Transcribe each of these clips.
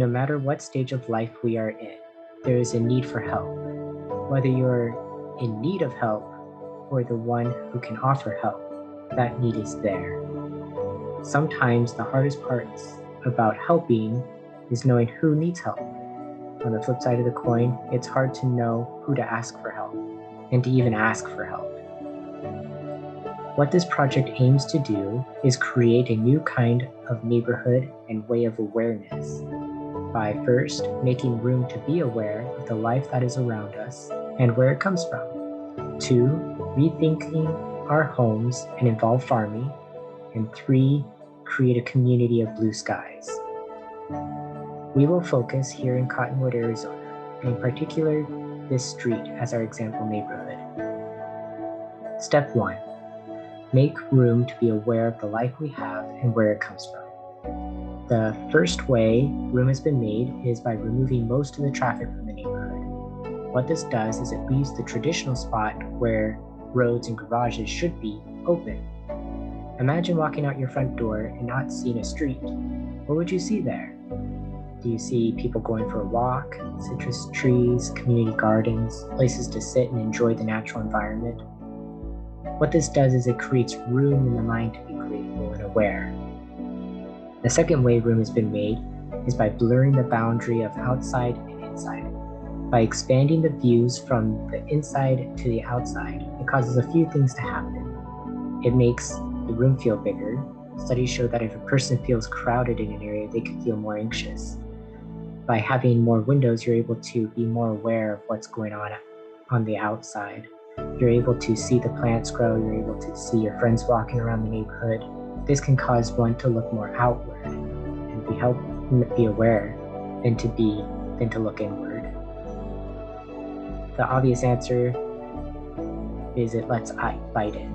No matter what stage of life we are in, there is a need for help. Whether you're in need of help or the one who can offer help, that need is there. Sometimes the hardest parts about helping is knowing who needs help. On the flip side of the coin, it's hard to know who to ask for help and to even ask for help. What this project aims to do is create a new kind of neighborhood and way of awareness by first making room to be aware of the life that is around us and where it comes from. 2, rethinking our homes and involve farming. And 3, create a community of blue skies. We will focus here in Cottonwood, Arizona, and in particular this street as our example neighborhood. Step 1. Make room to be aware of the life we have and where it comes from. The first way room has been made is by removing most of the traffic from the neighborhood. What this does is it leaves the traditional spot where roads and garages should be open. Imagine walking out your front door and not seeing a street. What would you see there? Do you see people going for a walk, citrus trees, community gardens, places to sit and enjoy the natural environment? What this does is it creates room in the mind to be grateful and aware. The second way room has been made is by blurring the boundary of outside and inside. By expanding the views from the inside to the outside, it causes a few things to happen. It makes the room feel bigger. Studies show that if a person feels crowded in an area, they could feel more anxious. By having more windows, you're able to be more aware of what's going on the outside. You're able to see the plants grow, you're able to see your friends walking around the neighborhood. This can cause one to look more outward and be aware than to look inward. The obvious answer is it lets light in.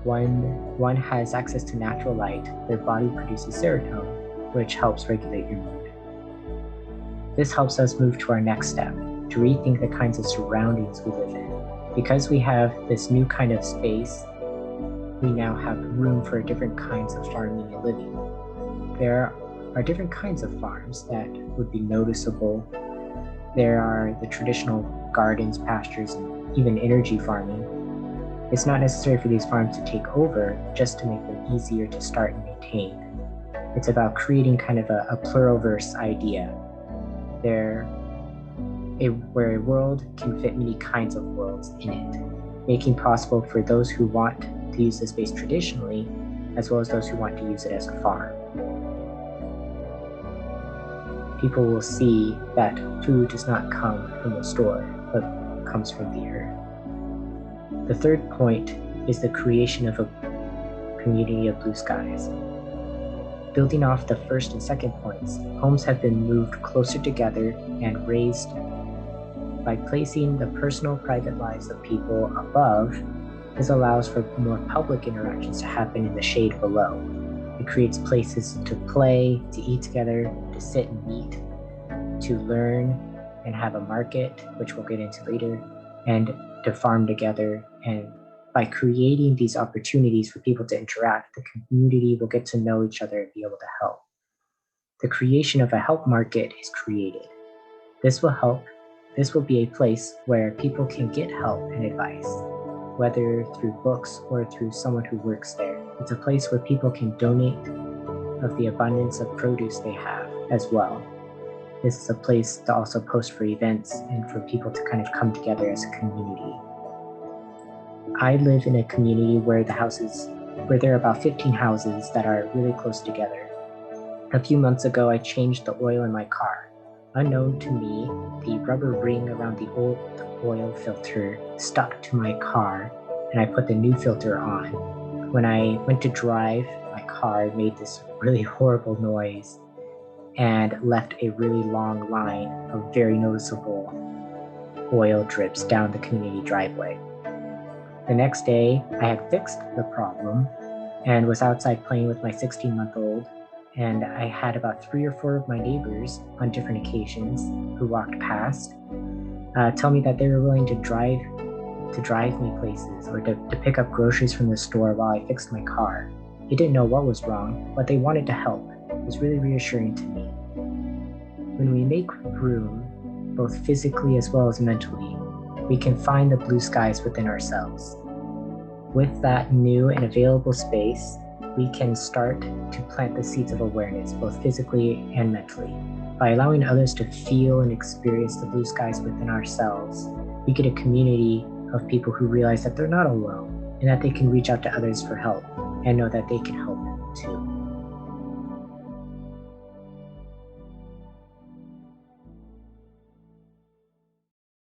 When one has access to natural light, their body produces serotonin, which helps regulate your mood. This helps us move to our next step, to rethink the kinds of surroundings we live in. Because we have this new kind of space, we now have room for different kinds of farming and living. There are different kinds of farms that would be noticeable. There are the traditional gardens, pastures, and even energy farming. It's not necessary for these farms to take over, just to make them easier to start and maintain. It's about creating kind of a pluriverse idea, where a world can fit many kinds of worlds in it, making possible for those who want to use the space traditionally, as well as those who want to use it as a farm. People will see that food does not come from the store, but comes from the earth. The third point is the creation of a community of blue skies. Building off the first and second points, homes have been moved closer together and raised by placing the personal, private lives of people above. This allows for more public interactions to happen in the shade below. It creates places to play, to eat together, to sit and meet, to learn and have a market, which we'll get into later, and to farm together. And by creating these opportunities for people to interact, the community will get to know each other and be able to help. The creation of a help market is created. This will be a place where people can get help and advice, whether through books or through someone who works there. It's a place where people can donate of the abundance of produce they have as well. This is a place to also post for events and for people to kind of come together as a community. I live in a community where there are about 15 houses that are really close together. A few months ago, I changed the oil in my car. Unknown to me, the rubber ring around the old oil filter stuck to my car, and I put the new filter on. When I went to drive, my car made this really horrible noise and left a really long line of very noticeable oil drips down the community driveway. The next day, I had fixed the problem and was outside playing with my 16-month-old, and I had about 3 or 4 of my neighbors on different occasions who walked past tell me that they were willing to drive me places or to pick up groceries from the store while I fixed my car. They didn't know what was wrong, but they wanted to help. It was really reassuring to me. When we make room, both physically as well as mentally, we can find the blue skies within ourselves. With that new and available space, we can start to plant the seeds of awareness, both physically and mentally. By allowing others to feel and experience the blue skies within ourselves, we get a community of people who realize that they're not alone and that they can reach out to others for help and know that they can help too.